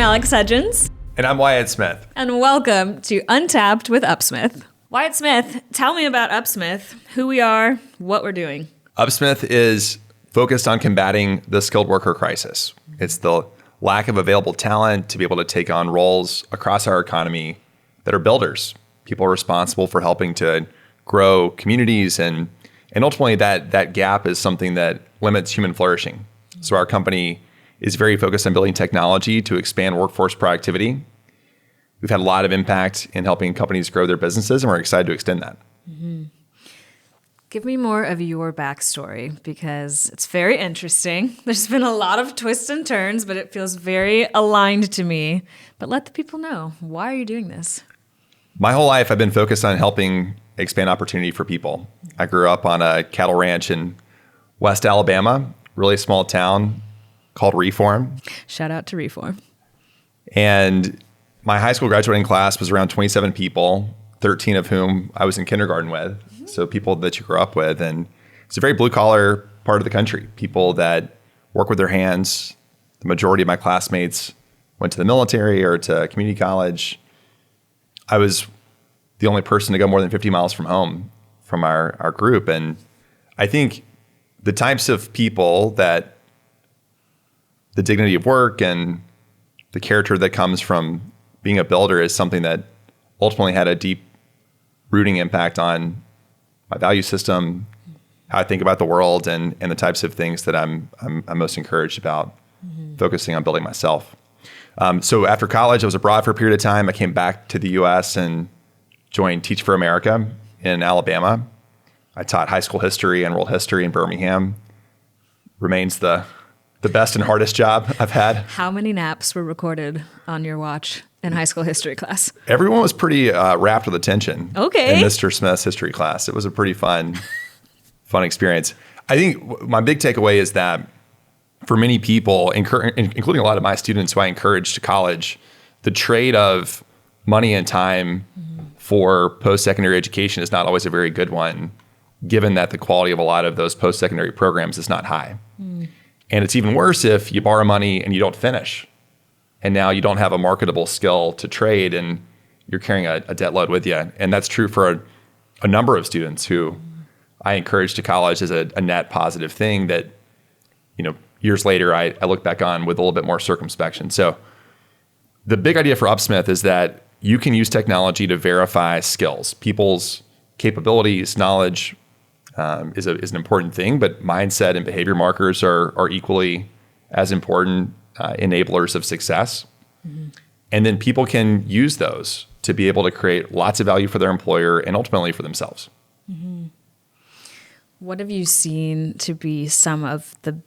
Alex Hudgens. And I'm Wyatt Smith. And welcome to Untapped with UpSmith. Wyatt Smith, tell me about UpSmith, who we are, what we're doing. UpSmith is focused on combating the skilled worker crisis. It's the lack of available talent to be able to take on roles across our economy that are builders, people responsible for helping to grow communities. And ultimately, that gap is something that limits human flourishing. So our company is very focused on building technology to expand workforce productivity. We've had a lot of impact in helping companies grow their businesses, and we're excited to extend that. Mm-hmm. Give me more of your backstory, because it's very interesting. There's been a lot of twists and turns, but it feels very aligned to me. But let the people know, why are you doing this? My whole life, I've been focused on helping expand opportunity for people. I grew up on a cattle ranch in West Alabama, really small town called Reform. Shout out to Reform. And my high school graduating class was around 27 people, 13 of whom I was in kindergarten with. Mm-hmm. So people that you grew up with. And it's a very blue collar part of the country. People that work with their hands. The majority of my classmates went to the military or to community college. I was the only person to go more than 50 miles from home from our group. And I think the types of people that the dignity of work and the character that comes from being a builder is something that ultimately had a deep rooting impact on my value system, how I think about the world, and the types of things that I'm most encouraged about, focusing on building myself. So after college, I was abroad for a period of time. I came back to the U.S. and joined Teach for America in Alabama. I taught high school history and world history in Birmingham. Remains the best and hardest job I've had. How many naps were recorded on your watch in high school history class? Everyone was pretty wrapped with attention. Okay. In Mr. Smith's history class. It was a pretty fun experience. I think my big takeaway is that for many people, including a lot of my students who I encouraged to college, the trade of money and time for post-secondary education is not always a very good one, given that the quality of a lot of those post-secondary programs is not high. And it's even worse if you borrow money and you don't finish. And now you don't have a marketable skill to trade and you're carrying a debt load with you. And that's true for a number of students who I encouraged to college as a net positive thing that, years later I look back on with a little bit more circumspection. So the big idea for UpSmith is that you can use technology to verify skills. People's capabilities, knowledge, is an important thing, but mindset and behavior markers are equally as important enablers of success. And then people can use those to be able to create lots of value for their employer and ultimately for themselves. What have you seen to be some of the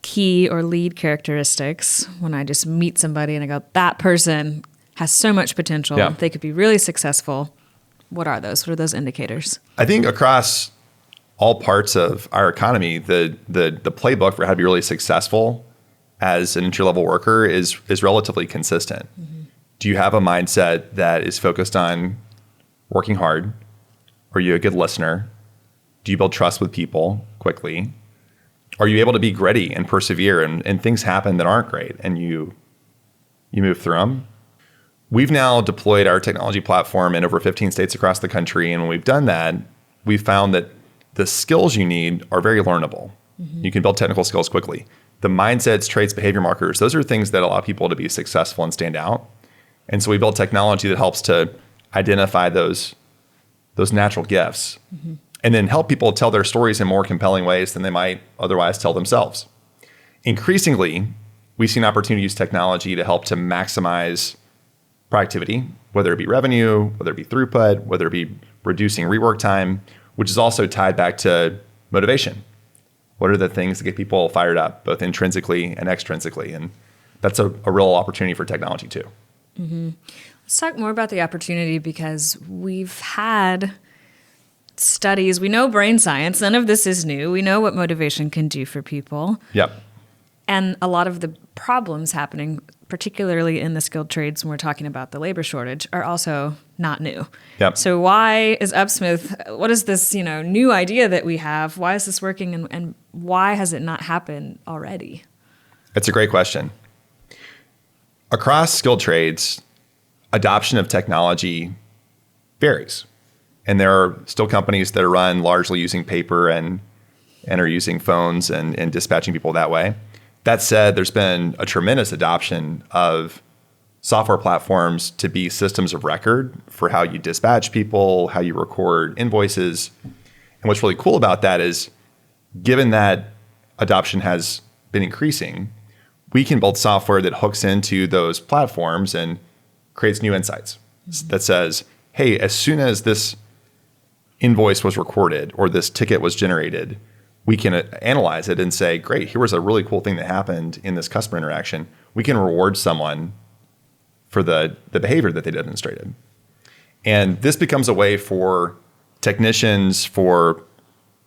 key or lead characteristics when I just meet somebody and I go, that person has so much potential, Yeah. They could be really successful? What are those? What are those indicators? I think across all parts of our economy, the playbook for how to be really successful as an entry-level worker is relatively consistent. Do you have a mindset that is focused on working hard? Are you a good listener? Do you build trust with people quickly? Are you able to be gritty and persevere and things happen that aren't great and you move through them? We've now deployed our technology platform in over 15 states across the country. And when we've done that, we've found that the skills you need are very learnable. You can build technical skills quickly. The mindsets, traits, behavior markers, those are things that allow people to be successful and stand out. And so we build technology that helps to identify those natural gifts and then help people tell their stories in more compelling ways than they might otherwise tell themselves. Increasingly, we see an opportunity to use technology to help to maximize productivity, whether it be revenue, whether it be throughput, whether it be reducing rework time, which is also tied back to motivation. What are the things that get people fired up, both intrinsically and extrinsically? And that's a real opportunity for technology too. Let's talk more about the opportunity, because we've had studies. We know brain science. None of this is new. We know what motivation can do for people. Yep. And a lot of the problems happening, particularly in the skilled trades when we're talking about the labor shortage, are also not new. Yep. So why is UpSmith, what is this, new idea that we have? Why is this working, and why has it not happened already? That's a great question. across skilled trades, adoption of technology varies. And there are still companies that are run largely using paper and are using phones and dispatching people that way. That said, there's been a tremendous adoption of software platforms to be systems of record for how you dispatch people, how you record invoices. And what's really cool about that is, given that adoption has been increasing, we can build software that hooks into those platforms and creates new insights that says, hey, as soon as this invoice was recorded or this ticket was generated, we can analyze it and say, great, here was a really cool thing that happened in this customer interaction. We can reward someone for the behavior that they demonstrated. And this becomes a way for technicians, for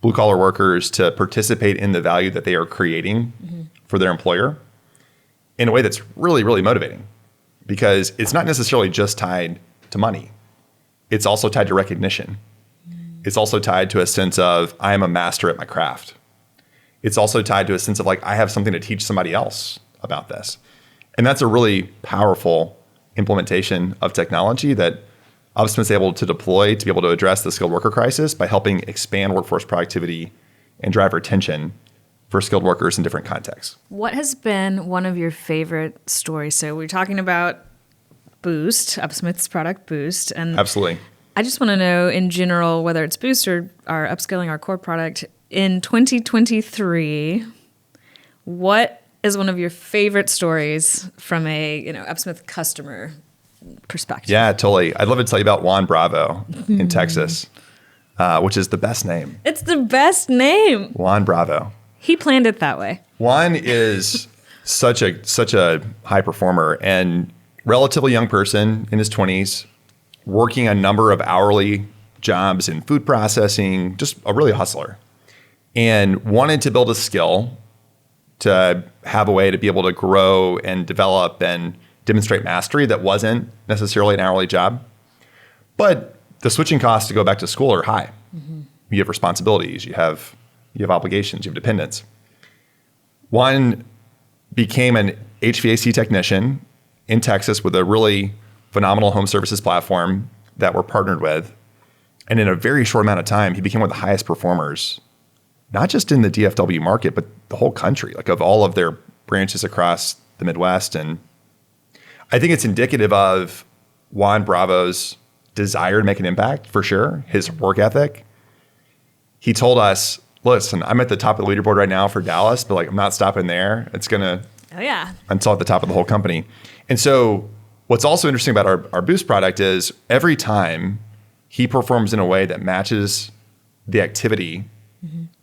blue collar workers to participate in the value that they are creating for their employer in a way that's really, really motivating, because it's not necessarily just tied to money. It's also tied to recognition. It's also tied to a sense of, I am a master at my craft. It's also tied to a sense of like, I have something to teach somebody else about this. And that's a really powerful implementation of technology that UpSmith is able to deploy to be able to address the skilled worker crisis by helping expand workforce productivity and drive retention for skilled workers in different contexts. What has been one of your favorite stories? So we're talking about Boost, UpSmith's product Boost. And absolutely. I just want to know in general, whether it's Boost or our upscaling our core product in 2023, what is one of your favorite stories from a UpSmith customer perspective? Yeah, totally. I'd love to tell you about Juan Bravo in Texas, which is the best name. It's the best name. Juan Bravo. He planned it that way. Juan is such a high performer and relatively young person in his 20s, working a number of hourly jobs in food processing, just a really hustler, and wanted to build a skill to have a way to be able to grow and develop and demonstrate mastery that wasn't necessarily an hourly job. But the switching costs to go back to school are high. You have responsibilities, you have obligations, you have dependents. One became an HVAC technician in Texas with a really phenomenal home services platform that we're partnered with. And in a very short amount of time, he became one of the highest performers, not just in the DFW market, but the whole country, like of all of their branches across the Midwest. And I think it's indicative of Juan Bravo's desire to make an impact, for sure, his work ethic. He told us, listen, I'm at the top of the leaderboard right now for Dallas, but like I'm not stopping there. It's going to, until at the top of the whole company. And so what's also interesting about our Boost product is every time he performs in a way that matches the activity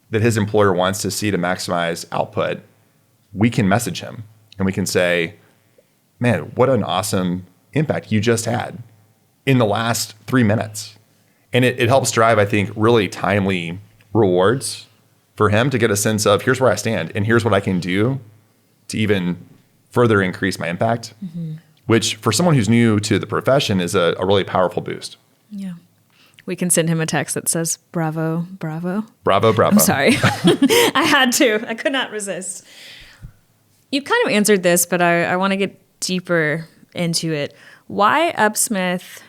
that his employer wants to see to maximize output, we can message him and we can say, man, what an awesome impact you just had in the last 3 minutes. And it helps drive, I think, really timely rewards for him to get a sense of, here's where I stand and here's what I can do to even further increase my impact, which for someone who's new to the profession is a really powerful boost. Yeah. We can send him a text that says, bravo, bravo. Bravo, bravo. I'm sorry. I had to. I could not resist. You kind of answered this, but I want to get deeper into it. Why UpSmith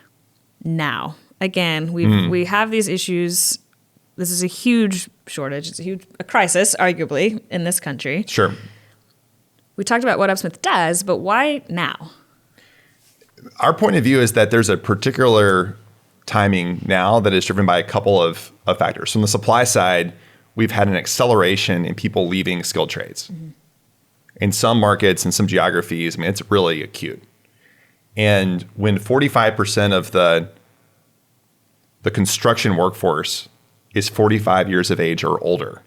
now? Again, we have these issues. This is a huge shortage. It's a crisis, arguably, in this country. Sure. We talked about what UpSmith does, but why now? Our point of view is that there's a particular timing now that is driven by a couple of factors. From the supply side, we've had an acceleration in people leaving skilled trades. In some markets and some geographies, I mean, it's really acute. And when 45% of the construction workforce is 45 years of age or older,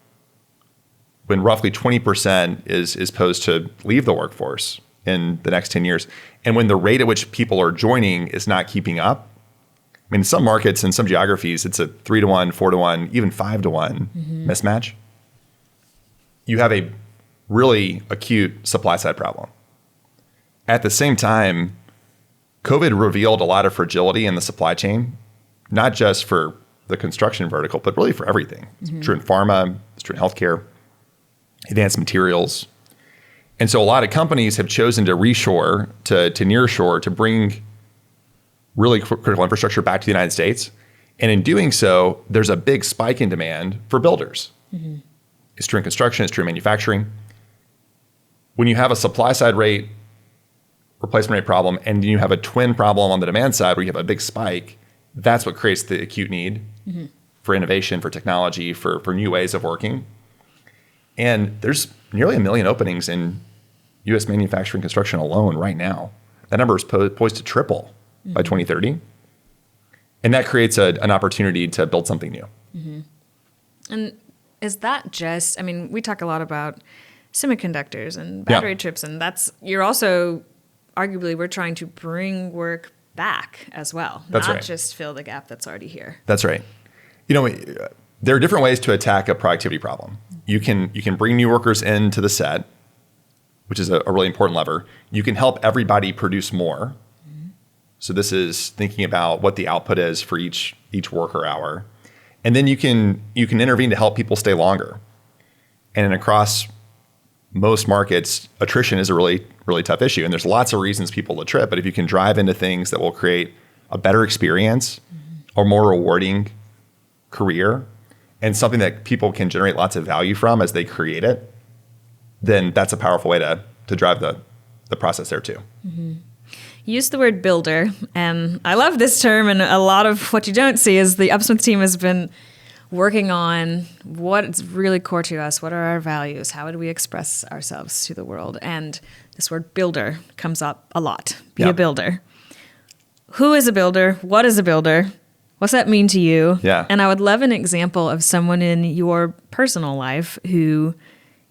when roughly 20% is posed to leave the workforce in the next 10 years, and when the rate at which people are joining is not keeping up, I mean, in some markets and some geographies, it's a 3-to-1, 4-to-1, even 5-to-1 mismatch. You have a really acute supply side problem. At the same time, COVID revealed a lot of fragility in the supply chain, not just for the construction vertical, but really for everything. It's true in pharma, it's true in healthcare, advanced materials. And so a lot of companies have chosen to reshore, to nearshore, to bring really critical infrastructure back to the United States. And in doing so, there's a big spike in demand for builders. It's true in construction, it's true in manufacturing. When you have a supply side rate, replacement rate problem, and you have a twin problem on the demand side where you have a big spike, that's what creates the acute need for innovation, for technology, for new ways of working. And there's nearly 1 million openings in U.S. manufacturing construction alone right now. That number is poised to triple by 2030. And that creates an opportunity to build something new. And is that just, I mean, we talk a lot about semiconductors and battery chips, and you're also, arguably, we're trying to bring work back as well. That's not right. just fill the gap that's already here. That's right. There are different ways to attack a productivity problem. You can bring new workers into the set, which is a really important lever. You can help everybody produce more. So this is thinking about what the output is for each worker hour. And then you can intervene to help people stay longer. And across most markets, attrition is a really, really tough issue. And there's lots of reasons people will trip, but if you can drive into things that will create a better experience, a more rewarding career, and something that people can generate lots of value from as they create it, then that's a powerful way to drive the process there too. You used the word builder, and I love this term, and a lot of what you don't see is the UpSmith team has been working on what's really core to us, what are our values, how would we express ourselves to the world, and this word builder comes up a lot. Be a builder. Who is a builder? What is a builder? What's that mean to you? Yeah. And I would love an example of someone in your personal life who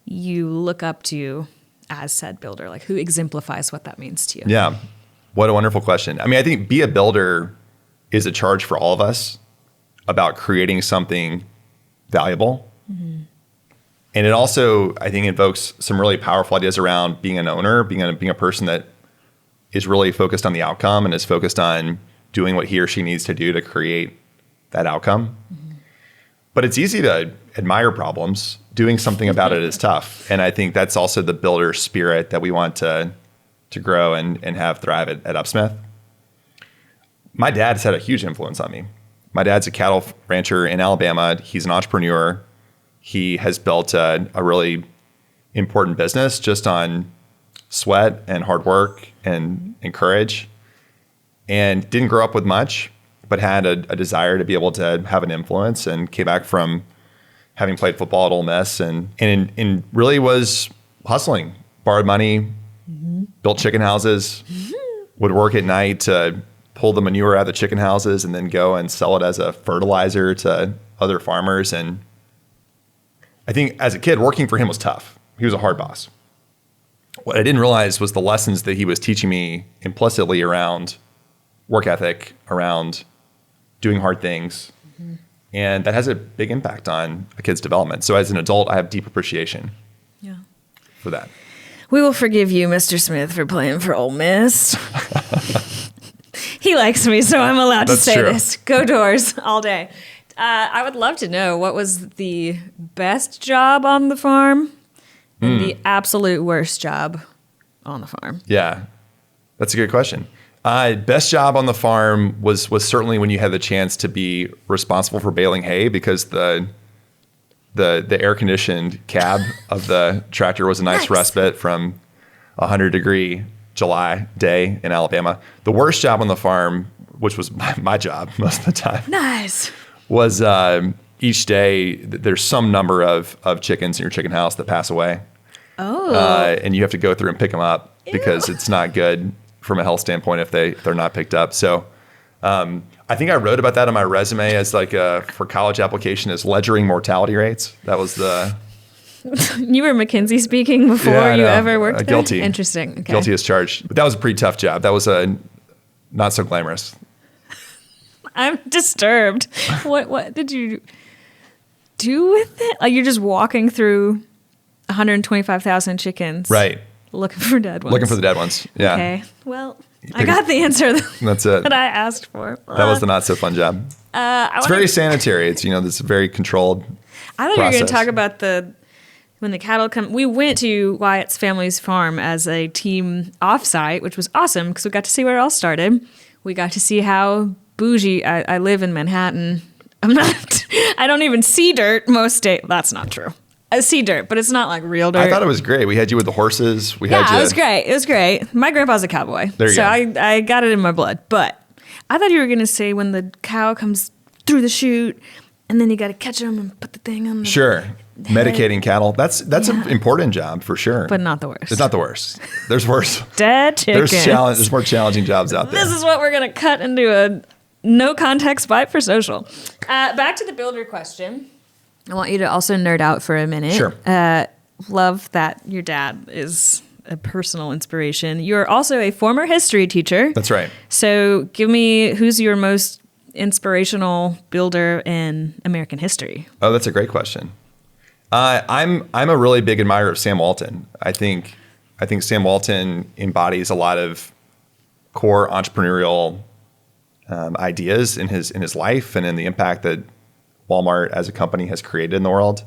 you look up to as said builder, like who exemplifies what that means to you. Yeah. What a wonderful question. I mean, I think be a builder is a charge for all of us about creating something valuable. And it also, I think, invokes some really powerful ideas around being an owner, being a person that is really focused on the outcome and is focused on doing what he or she needs to do to create that outcome. But it's easy to admire problems. Doing something about it is tough. And I think that's also the builder spirit that we want to grow and have thrive at UpSmith. My dad has had a huge influence on me. My dad's a cattle rancher in Alabama. He's an entrepreneur. He has built a really important business just on sweat and hard work and courage, and didn't grow up with much, but had a desire to be able to have an influence, and came back from having played football at Ole Miss and really was hustling, borrowed money, built chicken houses, would work at night to pull the manure out of the chicken houses and then go and sell it as a fertilizer to other farmers. And I think as a kid, working for him was tough. He was a hard boss. What I didn't realize was the lessons that he was teaching me implicitly around work ethic, around doing hard things. And that has a big impact on a kid's development. So as an adult, I have deep appreciation for that. We will forgive you, Mr. Smith, for playing for Ole Miss. He likes me, so I'm allowed to say this. Go Doors all day. I would love to know what was the best job on the farm and the absolute worst job on the farm. Yeah, that's a good question. Best job on the farm was certainly when you had the chance to be responsible for baling hay, because the air conditioned cab of the tractor was a nice respite from 100-degree July day in Alabama. The worst job on the farm, which was my job most of the time, was each day there's some number of chickens in your chicken house that pass away. And you have to go through and pick them up because it's not good from a health standpoint if they're not picked up. So I think I wrote about that on my resume as like for college application as ledgering mortality rates. That was the... You were McKinsey speaking before you ever worked there? Guilty. Interesting. Okay. Guilty as charged. But that was a pretty tough job. That was not so glamorous. I'm disturbed. What did you do with it? Like you're just walking through 125,000 chickens. Right. Looking for dead ones. Looking for the dead ones. Yeah. Okay. Well, I got the answer that's it. that I asked for. That was the not so fun job. It's very sanitary. It's, this very controlled I thought you were going to talk about the when the cattle come, we went to Wyatt's family's farm as a team offsite, which was awesome because we got to see where it all started. We got to see how bougie I live in Manhattan. I don't even see dirt most days. That's not true. I see dirt, but it's not like real dirt. I thought it was great. We had you with the horses. It was great. It was great. My grandpa's a cowboy. There you go. I got it in my blood. But I thought you were going to say when the cow comes through the chute and then you got to catch them and put the thing on the Sure. Medicating cattle. That's an important job for sure. But not the worst. It's not the worst. There's worse. Dead chickens. There's more challenging jobs out there. This is what we're going to cut into a no context bite for social. Back to the builder question. I want you to also nerd out for a minute. Sure. Love that your dad is a personal inspiration. You're also a former history teacher. That's right. So give me, who's your most inspirational builder in American history? Oh, that's a great question. I'm a really big admirer of Sam Walton. I think Sam Walton embodies a lot of core entrepreneurial ideas in his life and in the impact that Walmart as a company has created in the world.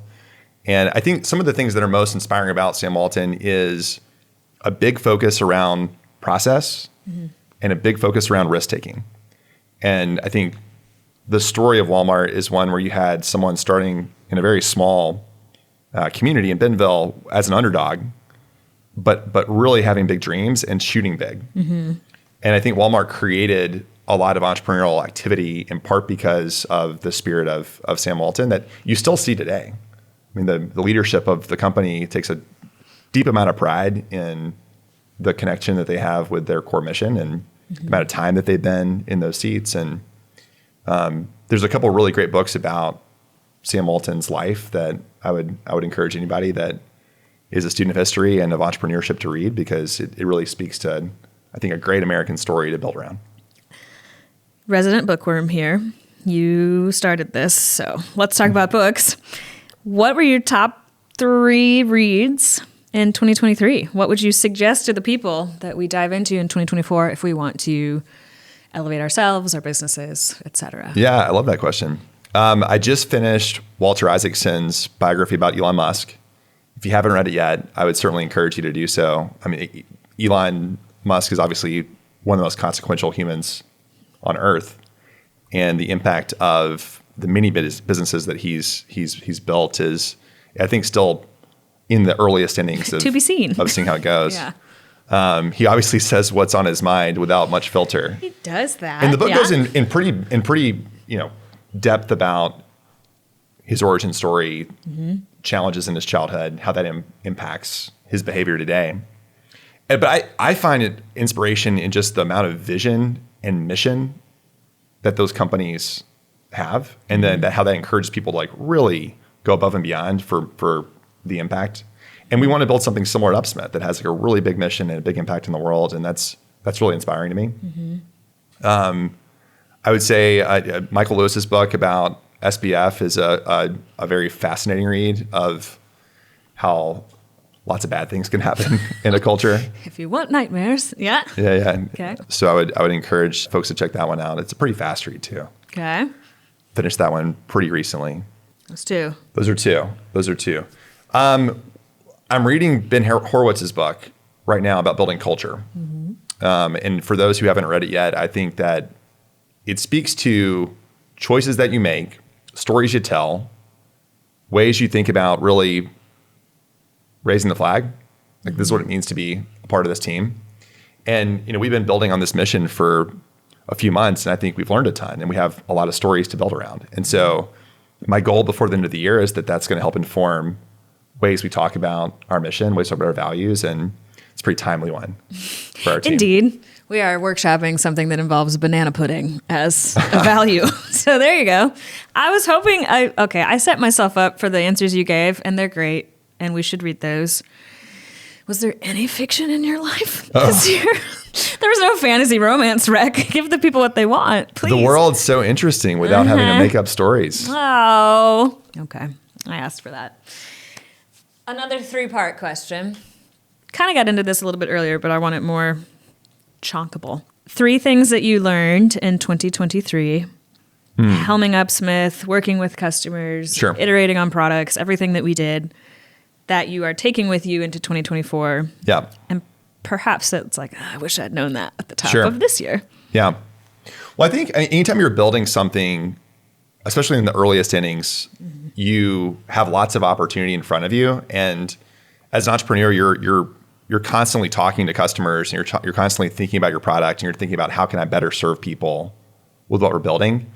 And I think some of the things that are most inspiring about Sam Walton is a big focus around process and a big focus around risk taking. And I think the story of Walmart is one where you had someone starting in a very small community in Bentonville as an underdog, but really having big dreams and shooting big. And I think Walmart created a lot of entrepreneurial activity in part because of the spirit of Sam Walton that you still see today. I mean, the leadership of the company takes a deep amount of pride in the connection that they have with their core mission and the amount of time that they've been in those seats. And there's a couple of really great books about Sam Walton's life that I would encourage anybody that is a student of history and of entrepreneurship to read because it really speaks to, I think, a great American story to build around. Resident bookworm here. You started this, so let's talk about books. What were your top 3 reads in 2023? What would you suggest to the people that we dive into in 2024 if we want to elevate ourselves, our businesses, etc.? Yeah, I love that question. I just finished Walter Isaacson's biography about Elon Musk. If you haven't read it yet, I would certainly encourage you to do so. I mean, Elon Musk is obviously one of the most consequential humans on Earth, and the impact of the many businesses that he's built is, I think, still in the earliest innings of, to be seen. Of seeing how it goes. Yeah. He obviously says what's on his mind without much filter. He does that. And the book goes in pretty depth about his origin story, challenges in his childhood, how that impacts his behavior today. But I find it inspiration in just the amount of vision and mission that those companies have, and then how that encourages people to like really go above and beyond for the impact. And we want to build something similar to UpSmith that has like a really big mission and a big impact in the world, and that's really inspiring to me. I would say Michael Lewis's book about SBF is a very fascinating read of how lots of bad things can happen in a culture. If you want nightmares, yeah. Yeah. Okay. So I would encourage folks to check that one out. It's a pretty fast read too. Okay. Finished that one pretty recently. Those two. Those are two. I'm reading Ben Horowitz's book right now about building culture. And for those who haven't read it yet, I think that it speaks to choices that you make, stories you tell, ways you think about really raising the flag. Like, this is what it means to be a part of this team. And, we've been building on this mission for a few months, and I think we've learned a ton, and we have a lot of stories to build around. And so my goal before the end of the year is that that's going to help inform ways we talk about our mission, ways we talk about our values, and it's a pretty timely one for our team. Indeed. We are workshopping something that involves banana pudding as a value. So there you go. I was hoping, I set myself up for the answers you gave, and they're great, and we should read those. Was there any fiction in your life this year? There was no fantasy romance wreck. Give the people what they want, please. The world's so interesting without having to make up stories. Oh, okay. I asked for that. Another 3-part question. Kind of got into this a little bit earlier, but I want it more chonkable. 3 things that you learned in 2023. Helming UpSmith, working with customers, Sure. iterating on products, everything that we did. that you are taking with you into 2024. Yeah. And perhaps it's like, I wish I'd known that at the top Sure. of this year. Yeah. Well, I think anytime you're building something, especially in the earliest innings, you have lots of opportunity in front of you. And as an entrepreneur, you're constantly talking to customers, and you're constantly thinking about your product, and you're thinking about how can I better serve people with what we're building.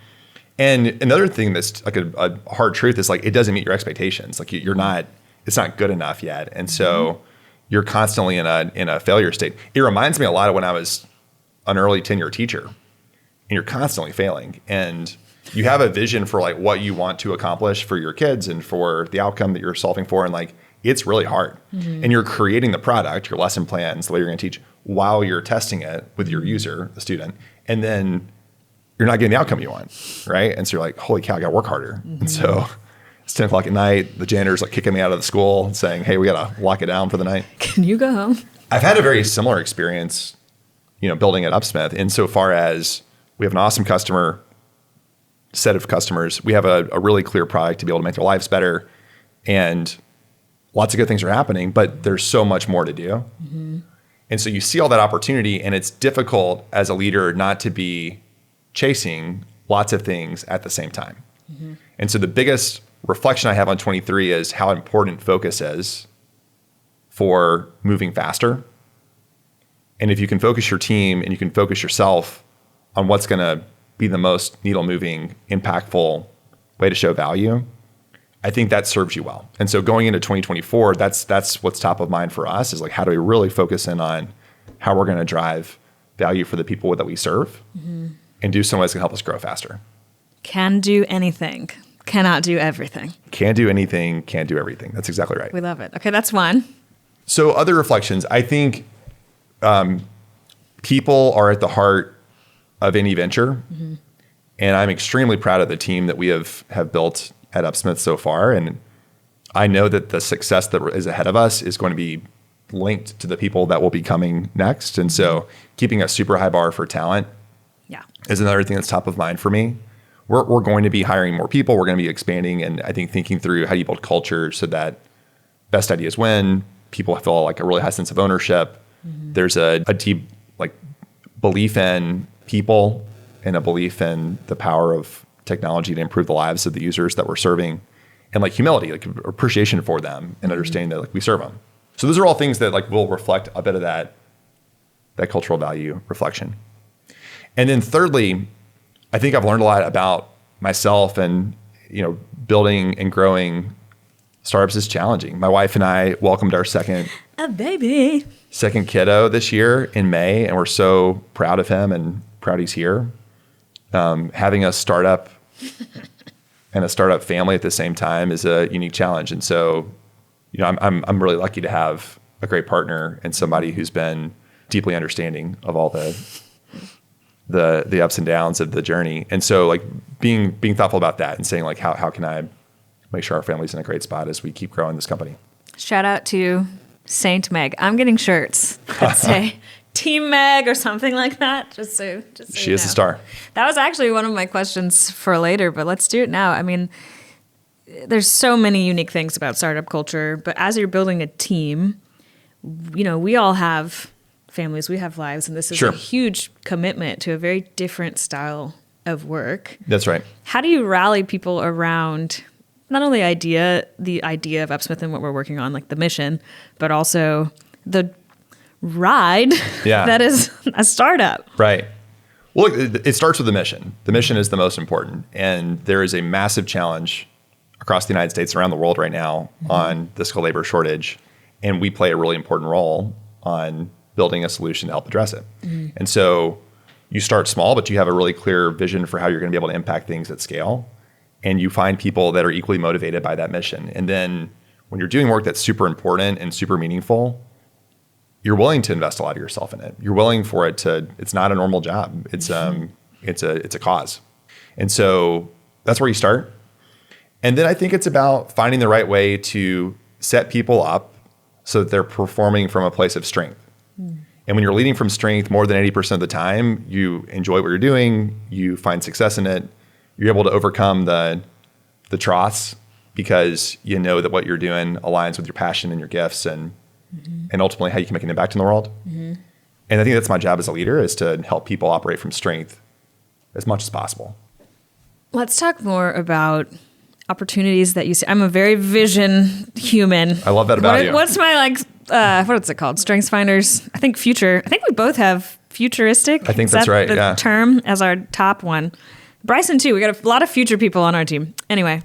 And another thing that's like a hard truth is like it doesn't meet your expectations. Like it's not good enough yet, and so you're constantly in a failure state. It reminds me a lot of when I was an early tenure teacher, and you're constantly failing, and you have a vision for like what you want to accomplish for your kids and for the outcome that you're solving for, and like it's really hard. And you're creating the product, your lesson plans, the way you're going to teach, while you're testing it with your user, the student, and then you're not getting the outcome you want, right? And so you're like, holy cow, I got to work harder. And so it's 10 o'clock at night. The janitor's like kicking me out of the school and saying, hey, we got to lock it down for the night. Can you go home? I've had a very similar experience, building at UpSmith, insofar as we have an awesome set of customers. We have a really clear product to be able to make their lives better, and lots of good things are happening, but there's so much more to do. And so you see all that opportunity, and it's difficult as a leader not to be chasing lots of things at the same time. And so the biggest reflection I have on 23 is how important focus is for moving faster. And if you can focus your team and you can focus yourself on what's going to be the most needle moving, impactful way to show value, I think that serves you well. And so going into 2024, that's what's top of mind for us, is like, how do we really focus in on how we're going to drive value for the people that we serve, and do some ways that can help us grow faster. Can do anything, cannot do everything. Can do anything, can't do everything. That's exactly right. We love it. Okay, that's one. So other reflections, I think people are at the heart of any venture. And I'm extremely proud of the team that we have built at UpSmith so far. And I know that the success that is ahead of us is going to be linked to the people that will be coming next. And so keeping a super high bar for talent is another thing that's top of mind for me. We're going to be hiring more people. We're going to be expanding, and I think thinking through how do you build culture so that best ideas win, people feel like a really high sense of ownership. There's a deep belief in people and a belief in the power of technology to improve the lives of the users that we're serving, and humility, appreciation for them, and understanding that we serve them. So those are all things that will reflect a bit of that cultural value reflection. And then thirdly, I think I've learned a lot about myself, and building and growing startups is challenging. My wife and I welcomed our second kiddo this year in May, and we're so proud of him and proud he's here. Having a startup and a startup family at the same time is a unique challenge. And so, I'm really lucky to have a great partner and somebody who's been deeply understanding of all the ups and downs of the journey. And so being thoughtful about that and saying how can I make sure our family's in a great spot as we keep growing this company. Shout out to Saint Meg. I'm getting shirts that say Team Meg or something like that. Just so she is a star. That was actually one of my questions for later, but let's do it now. I mean, there's so many unique things about startup culture, but as you're building a team, we all have families, we have lives, and this is a huge commitment to a very different style of work. That's right. How do you rally people around not only the idea of UpSmith and what we're working on, like the mission, but also the ride that is a startup? Right. Well, it starts with the mission. The mission is the most important. And there is a massive challenge across the United States, around the world right now, on the skilled labor shortage. And we play a really important role on building a solution to help address it. And so you start small, but you have a really clear vision for how you're going to be able to impact things at scale. And you find people that are equally motivated by that mission. And then when you're doing work that's super important and super meaningful, you're willing to invest a lot of yourself in it. You're willing for it to, it's not a normal job. It's a cause. And so that's where you start. And then I think it's about finding the right way to set people up so that they're performing from a place of strength. And when you're leading from strength more than 80% of the time, you enjoy what you're doing, you find success in it, you're able to overcome the troughs because you know that what you're doing aligns with your passion and your gifts and ultimately how you can make an impact in the world. And I think that's my job as a leader, is to help people operate from strength as much as possible. Let's talk more about opportunities that you see. I'm a very vision human. I love that about you. What's my what is it called? Strengths finders. I think future. I think we both have futuristic. I think that's right. The term as our top one. Bryson too. We got a lot of future people on our team. Anyway,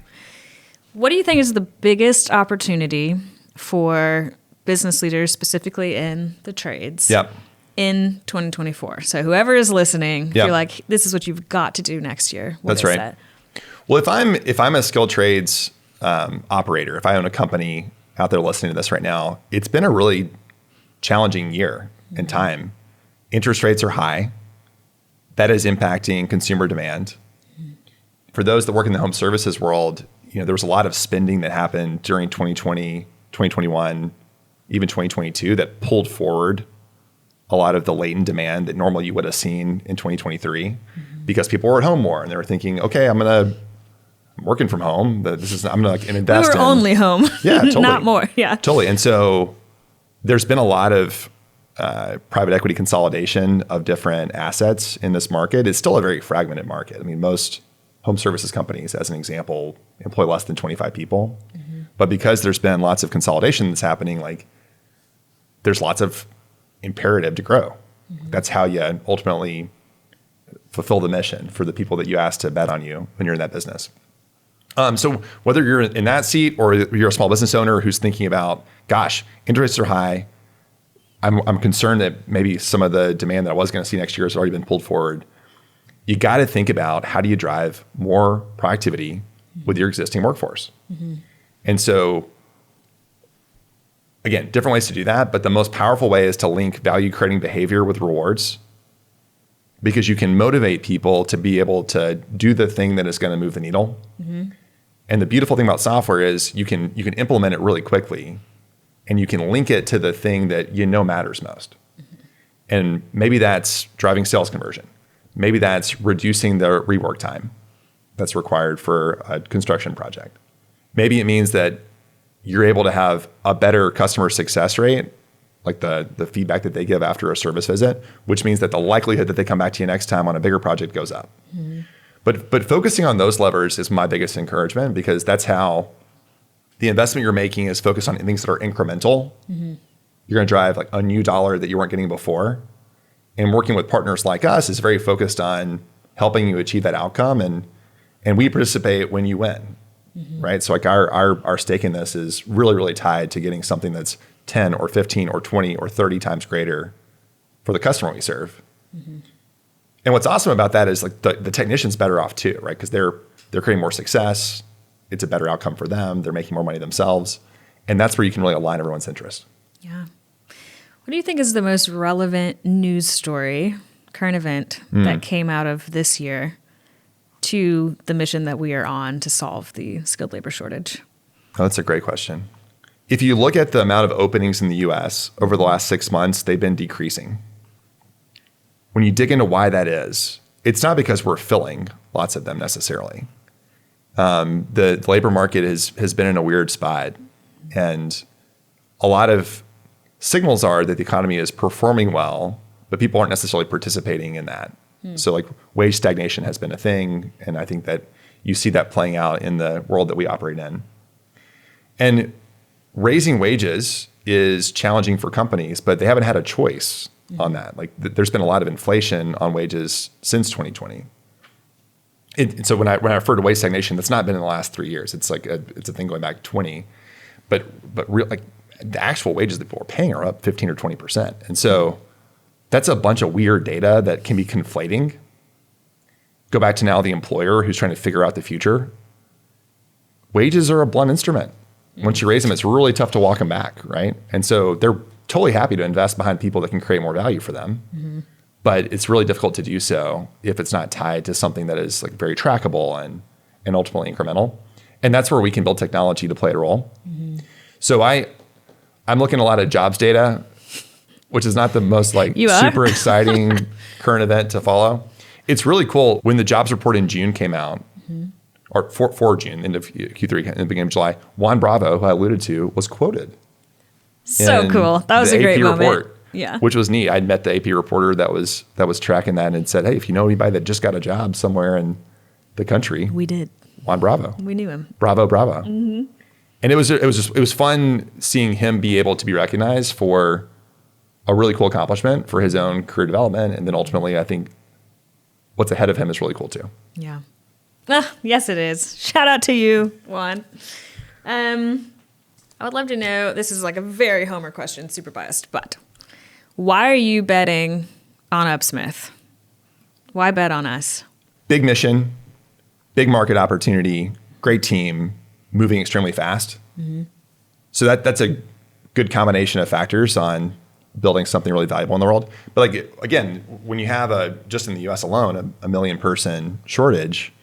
what do you think is the biggest opportunity for business leaders, specifically in the trades? Yep. In 2024. So whoever is listening, if Yep. you're like, this is what you've got to do next year. That's right. That? Well, if I'm a skilled trades operator, if I own a company out there listening to this right now, it's been a really challenging year in time. Interest rates are high. That is impacting consumer demand. For those that work in the home services world, there was a lot of spending that happened during 2020, 2021, even 2022 that pulled forward a lot of the latent demand that normally you would have seen in 2023 because people were at home more and they were thinking, okay, I'm working from home. I'm going to invest in. We were only home. Yeah, totally. Not more. Yeah. Totally. And so there's been a lot of private equity consolidation of different assets in this market. It's still a very fragmented market. I mean, most home services companies, as an example, employ less than 25 people. But because there's been lots of consolidation that's happening, there's lots of imperative to grow. That's how you ultimately fulfill the mission for the people that you ask to bet on you when you're in that business. So whether you're in that seat or you're a small business owner who's thinking about, gosh, interest rates are high, I'm concerned that maybe some of the demand that I was going to see next year has already been pulled forward. You got to think about, how do you drive more productivity with your existing workforce? And so, again, different ways to do that, but the most powerful way is to link value creating behavior with rewards, because you can motivate people to be able to do the thing that is going to move the needle. And the beautiful thing about software is you can implement it really quickly, and you can link it to the thing that matters most. And maybe that's driving sales conversion. Maybe that's reducing the rework time that's required for a construction project. Maybe it means that you're able to have a better customer success rate, like the feedback that they give after a service visit, which means that the likelihood that they come back to you next time on a bigger project goes up. But focusing on those levers is my biggest encouragement, because that's how the investment you're making is focused on things that are incremental. You're going to drive a new dollar that you weren't getting before. And working with partners like us is very focused on helping you achieve that outcome. And we participate when you win. Right? So our stake in this is really, really tied to getting something that's 10 or 15 or 20 or 30 times greater for the customer we serve. And what's awesome about that is the technician's better off too, right? Because they're creating more success. It's a better outcome for them. They're making more money themselves. And that's where you can really align everyone's interest. Yeah. What do you think is the most relevant news story, current event that came out of this year to the mission that we are on to solve the skilled labor shortage? Oh, that's a great question. If you look at the amount of openings in the US over the last 6 months, they've been decreasing. When you dig into why that is, it's not because we're filling lots of them necessarily. The labor market has been in a weird spot, and a lot of signals are that the economy is performing well, but people aren't necessarily participating in that. So wage stagnation has been a thing, and I think that you see that playing out in the world that we operate in. And raising wages is challenging for companies, but they haven't had a choice on that. There's been a lot of inflation on wages since 2020. So when I refer to wage stagnation, that's not been in the last 3 years. It's it's a thing going back 20, but the actual wages that people are paying are up 15 or 20%. And so that's a bunch of weird data that can be conflating. Go back to now the employer who's trying to figure out the future. Wages are a blunt instrument. Once you raise them, it's really tough to walk them back, right? And so they're totally happy to invest behind people that can create more value for them. But it's really difficult to do so if it's not tied to something that is very trackable and ultimately incremental. And that's where we can build technology to play a role. So I'm looking at a lot of jobs data, which is not the most super exciting current event to follow. It's really cool. When the jobs report in June came out, or for June, end of Q3, in the beginning of July, Juan Bravo, who I alluded to, was quoted. So cool. That was a great AP moment. Report, yeah. which was neat. I'd met the AP reporter that was tracking that and said, hey, if you know anybody that just got a job somewhere in the country, We did. Juan Bravo. We knew him. Bravo. And it was fun seeing him be able to be recognized for a really cool accomplishment for his own career development. And then ultimately, I think what's ahead of him is really cool too. Yeah. Yes, it is. Shout out to you, Juan. I would love to know, this is like a very Homer question, super biased, but why are you betting on UpSmith? Why bet on us? Big mission, big market opportunity, great team, moving extremely fast. So that's a good combination of factors on building something really valuable in the world. But like, again, when you have just in the US alone, a 1 million person shortage,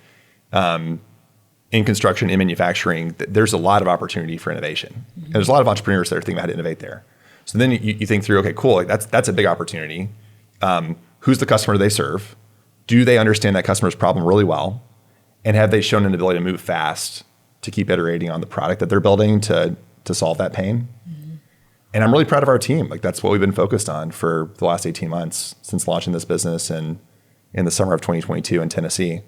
in construction, in manufacturing, there's a lot of opportunity for innovation. And there's a lot of entrepreneurs that are thinking about how to innovate there. So then you think through, okay, cool, like that's a big opportunity. Who's the customer they serve? Do they understand that customer's problem really well? And have they shown an ability to move fast to keep iterating on the product that they're building to solve that pain? And I'm really proud of our team. Like that's what we've been focused on for the last 18 months since launching this business in the summer of 2022 in Tennessee.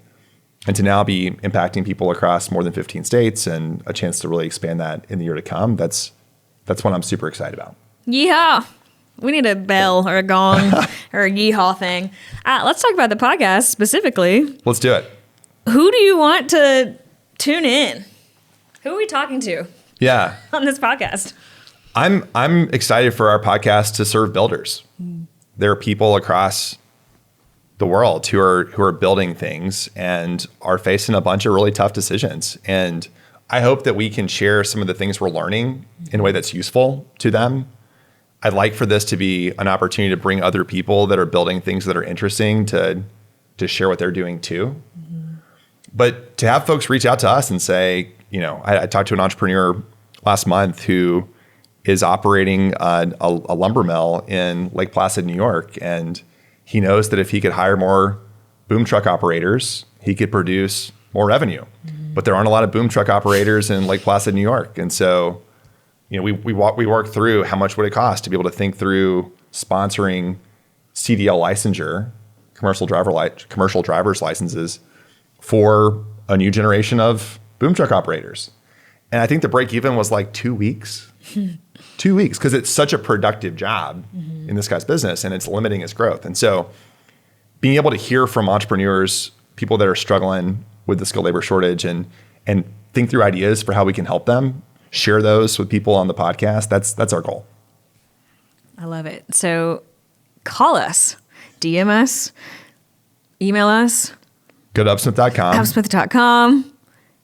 And to now be impacting people across more than 15 states and a chance to really expand that in the year to come, that's what I'm super excited about. Yeehaw. We need a bell or a gong or a yeehaw thing. Let's talk about the podcast specifically. Let's do it. Who do you want to tune in? Who are we talking to Yeah. on this podcast? I'm excited for our podcast to serve builders. There are people across the world who are building things and are facing a bunch of really tough decisions. And I hope that we can share some of the things we're learning in a way that's useful to them. I'd like for this to be an opportunity to bring other people that are building things that are interesting to share what they're doing too. But to have folks reach out to us and say, I talked to an entrepreneur last month who is operating a lumber mill in Lake Placid, New York. And he knows that if he could hire more boom truck operators, he could produce more revenue. But there aren't a lot of boom truck operators in Lake Placid, New York. And so, we work through how much would it cost to be able to think through sponsoring CDL licensure, commercial driver's licenses for a new generation of boom truck operators. And I think the break even was like 2 weeks. 2 weeks, because it's such a productive job in this guy's business and it's limiting his growth. And so being able to hear from entrepreneurs, people that are struggling with the skilled labor shortage and think through ideas for how we can help them, share those with people on the podcast, that's our goal. I love it. So call us, DM us, email us. Go to UpSmith.com. UpSmith.com.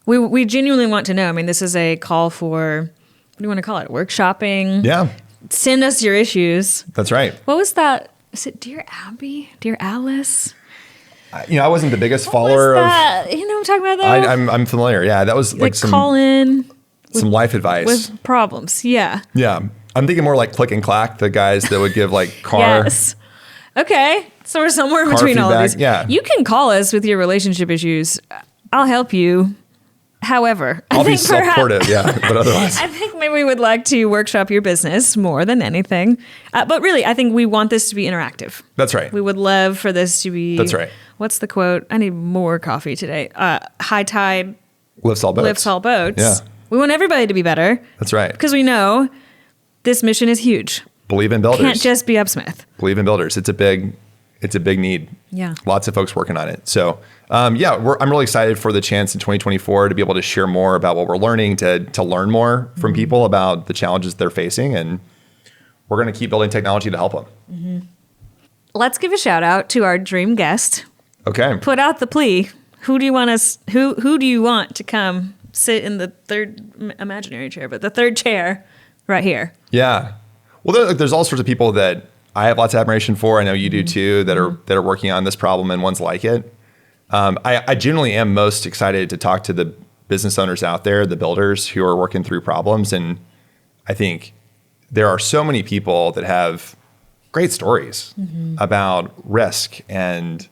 We genuinely want to know. I mean, this is a call for, what do you want to call it? Workshopping. Yeah. Send us your issues. That's right. What was that? Is it Dear Abby? Dear Alice? I wasn't the biggest What follower was that? You know what I'm talking about, though? I'm familiar. Yeah, that was like some call in some life advice with problems. Yeah. Yeah, I'm thinking more like Click and Clack, the guys that would give like car. Yes. Okay. So we're somewhere in between all of feedback, these. yeah. You can call us with your relationship issues. I'll help you. However, I'll be supportive, but otherwise. I think maybe we would like to workshop your business more than anything. But really, I think we want this to be interactive. That's right. We would love for this to be... That's right. What's the quote? I need more coffee today. High tide Lifts all boats. lifts all boats. Yeah. We want everybody to be better. That's right. Because we know this mission is huge. Believe in builders. Can't just be UpSmith. Believe in builders. It's a big need. Yeah. Lots of folks working on it. So, I'm really excited for the chance in 2024 to be able to share more about what we're learning, to learn more from people about the challenges they're facing. And we're going to keep building technology to help them. Let's give a shout out to our dream guest. Okay. Put out the plea. Who do you want to come sit in the third imaginary chair, but the third chair right here? Yeah. Well, there's all sorts of people that I have lots of admiration for. I know you do too, that are working on this problem and ones like it. I genuinely am most excited to talk to the business owners out there, the builders who are working through problems. And I think there are so many people that have great stories about risk and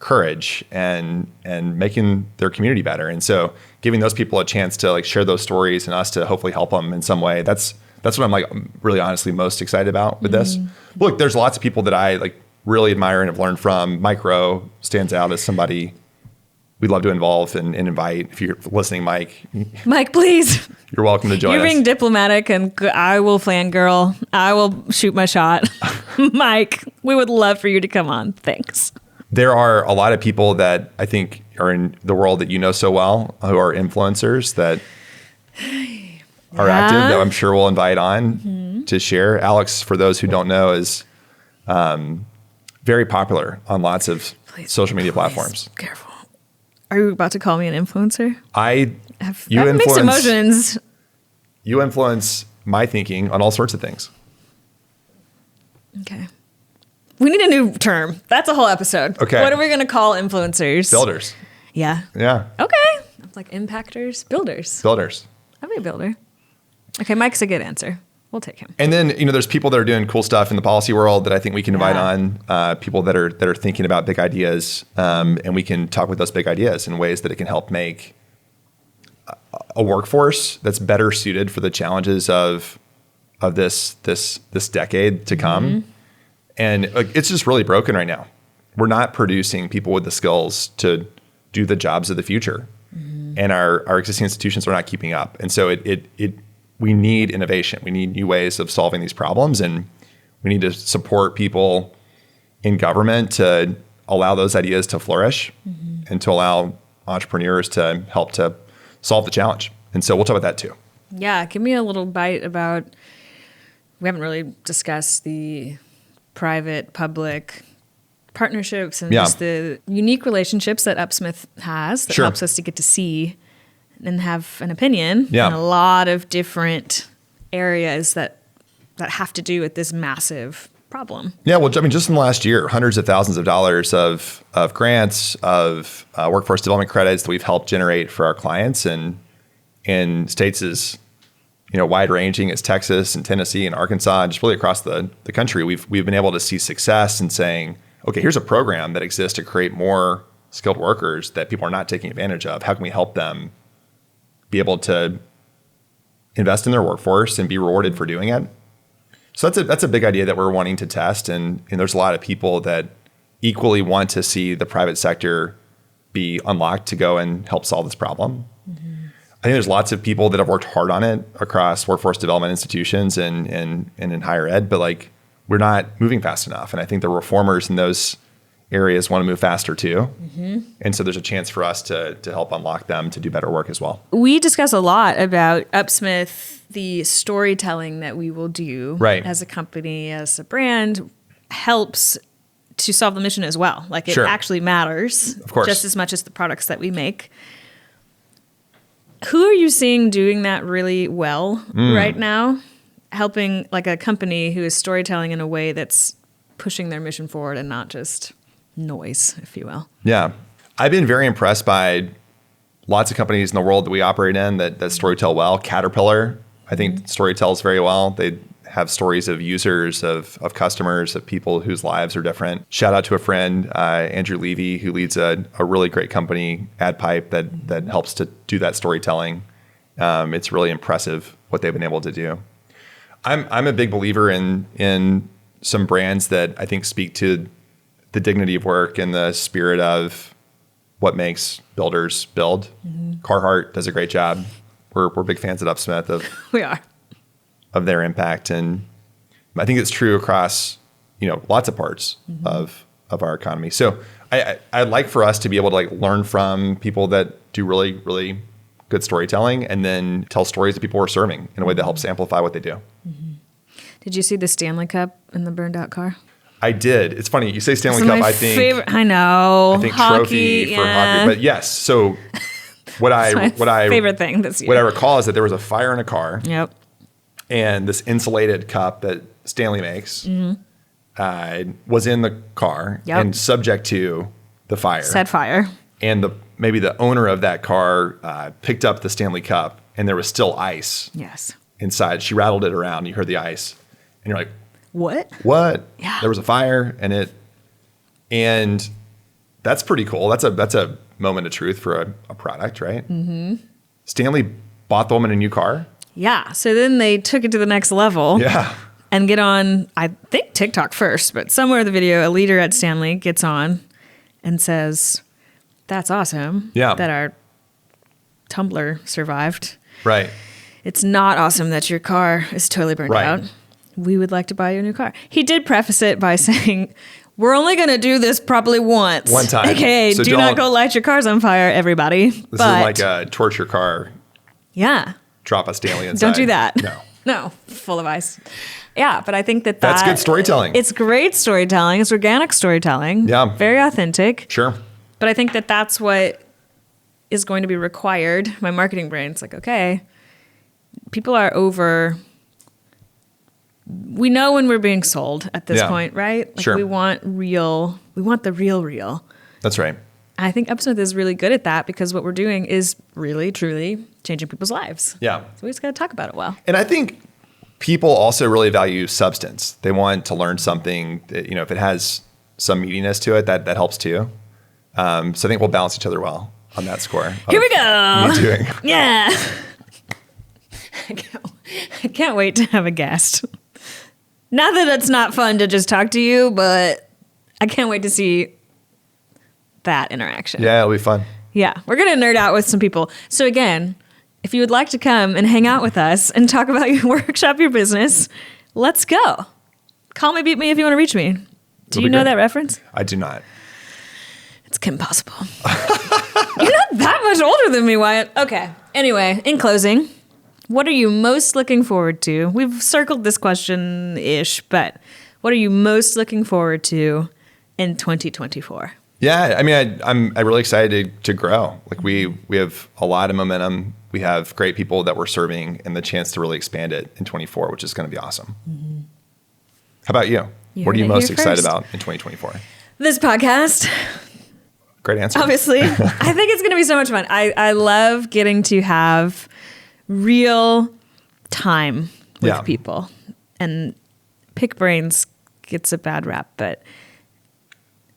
courage and making their community better. And so giving those people a chance to like share those stories and us to hopefully help them in some way. That's what I'm like really honestly most excited about with this. Look, there's lots of people that I like really admire and have learned from. Mike Rowe stands out as somebody we'd love to involve and invite. If you're listening, Mike, please. You're welcome to join us. You're being diplomatic, and I will fangirl. I will shoot my shot. Mike, we would love for you to come on. Thanks. There are a lot of people that I think are in the world that you know so well, who are influencers that are active, that I'm sure we'll invite on to share. Alex, for those who don't know, is very popular on lots of social media platforms. Careful. Are you about to call me an influencer? I have mixed emotions. You influence my thinking on all sorts of things. Okay. We need a new term. That's a whole episode. Okay. What are we going to call influencers? Builders. Yeah. Yeah. Okay. Like impactors? Builders. Builders. I'll be a builder. Okay, Mike's a good answer. We'll take him. And then, there's people that are doing cool stuff in the policy world that I think we can invite on, people that are thinking about big ideas, and we can talk with those big ideas in ways that it can help make a workforce that's better suited for the challenges of this decade to come. And it's just really broken right now. We're not producing people with the skills to do the jobs of the future, and our existing institutions are not keeping up. And so we need innovation. We need new ways of solving these problems, and we need to support people in government to allow those ideas to flourish and to allow entrepreneurs to help to solve the challenge. And so we'll talk about that too. Yeah, give me a little bite about, we haven't really discussed the private-public partnerships and just the unique relationships that UpSmith has that helps us to get to see and have an opinion in a lot of different areas that have to do with this massive problem. Yeah, well, I mean, just in the last year, hundreds of thousands of dollars of grants, of workforce development credits that we've helped generate for our clients, and in states as wide ranging as Texas and Tennessee and Arkansas, and just really across the country, we've been able to see success in saying, okay, here's a program that exists to create more skilled workers that people are not taking advantage of. How can we help them be able to invest in their workforce and be rewarded for doing it? So that's a big idea that we're wanting to test. And there's a lot of people that equally want to see the private sector be unlocked to go and help solve this problem. I think there's lots of people that have worked hard on it across workforce development institutions and in higher ed, but we're not moving fast enough. And I think the reformers in those areas want to move faster too. And so there's a chance for us to help unlock them to do better work as well. We discuss a lot about UpSmith, the storytelling that we will do as a company, as a brand, helps to solve the mission as well. It actually matters, of course, just as much as the products that we make. Who are you seeing doing that really well right now? Helping a company who is storytelling in a way that's pushing their mission forward and not just noise, if you will. Yeah. I've been very impressed by lots of companies in the world that we operate in that storytell well. Caterpillar, I think, storytells very well. They have stories of users, of customers, of people whose lives are different. Shout out to a friend, Andrew Levy, who leads a really great company, AdPipe, that helps to do that storytelling. It's really impressive what they've been able to do. I'm a big believer in some brands that I think speak to the dignity of work and the spirit of what makes builders build. Carhartt does a great job. We're big fans at UpSmith we are of their impact, and I think it's true across lots of parts of our economy. So I'd like for us to be able to learn from people that do really, really good storytelling, and then tell stories that people are serving in a way that helps amplify what they do. Did you see the Stanley Cup in the burned out car? I did. It's funny you say Stanley Cup. I think favorite. I know. I think hockey, trophy for hockey, but yes. So what I favorite thing this year. What I recall is that there was a fire in a car. Yep. And this insulated cup that Stanley makes was in the car and subject to the fire. Said fire. And maybe the owner of that car picked up the Stanley Cup, and there was still ice. Yes. Inside. She rattled it around. You heard the ice, and you're like, What? What? Yeah. There was a fire, and That's pretty cool. That's a moment of truth for a product, right? Mm-hmm. Stanley bought the woman a new car. Yeah. So then they took it to the next level. Yeah. And get on, I think TikTok first, but somewhere in the video, a leader at Stanley gets on and says, "That's awesome. Yeah. That our Tumbler survived. Right. It's not awesome that your car is totally burned Right. out. We would like to buy you a new car." He did preface it by saying, "We're only going to do this probably once. One time. AKA, So do not go light your cars on fire, everybody." This is like a torch your car, yeah. drop a Stanley inside. Don't do that. No. No, full of ice. Yeah, but I think That's good storytelling. It's great storytelling. It's organic storytelling. Yeah. Very authentic. Sure. But I think that that's what is going to be required. My marketing brain's like, okay, people are over. We know when we're being sold at this point, right? Like Sure. we want the real. That's right. I think UpSmith is really good at that because what we're doing is really, truly changing people's lives. Yeah. So we just got to talk about it well. And I think people also really value substance. They want to learn something that, if it has some meatiness to it, that helps too. So I think we'll balance each other well on that score. Here we go. Me doing. Yeah. I can't wait to have a guest. Not that it's not fun to just talk to you, but I can't wait to see that interaction. Yeah, it'll be fun. Yeah, we're going to nerd out with some people. So again, if you would like to come and hang out with us and talk about your workshop, your business, let's go. Call me, beat me if you want to reach me. Do you know that reference? I do not. It's Kim Possible. You're not that much older than me, Wyatt. Okay. Anyway, in closing, what are you most looking forward to? We've circled this question-ish, but what are you most looking forward to in 2024? Yeah, I mean, I'm really excited to grow. Like we have a lot of momentum. We have great people that we're serving, and the chance to really expand it in 24, which is going to be awesome. Mm-hmm. How about you? What are you most excited about in 2024? This podcast. Great answer. Obviously, I think it's going to be so much fun. I love getting to have real time with people, and Pick Brains gets a bad rap, but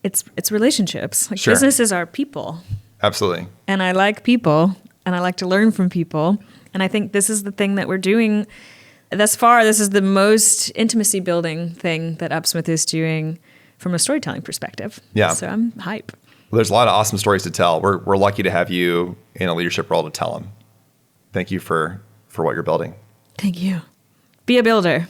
it's relationships. Like businesses are people. Absolutely. And I like people, and I like to learn from people. And I think this is the thing that we're doing. Thus far, this is the most intimacy building thing that UpSmith is doing from a storytelling perspective. Yeah. So I'm hype. Well, there's a lot of awesome stories to tell. We're lucky to have you in a leadership role to tell them. Thank you for what you're building. Thank you. Be a builder.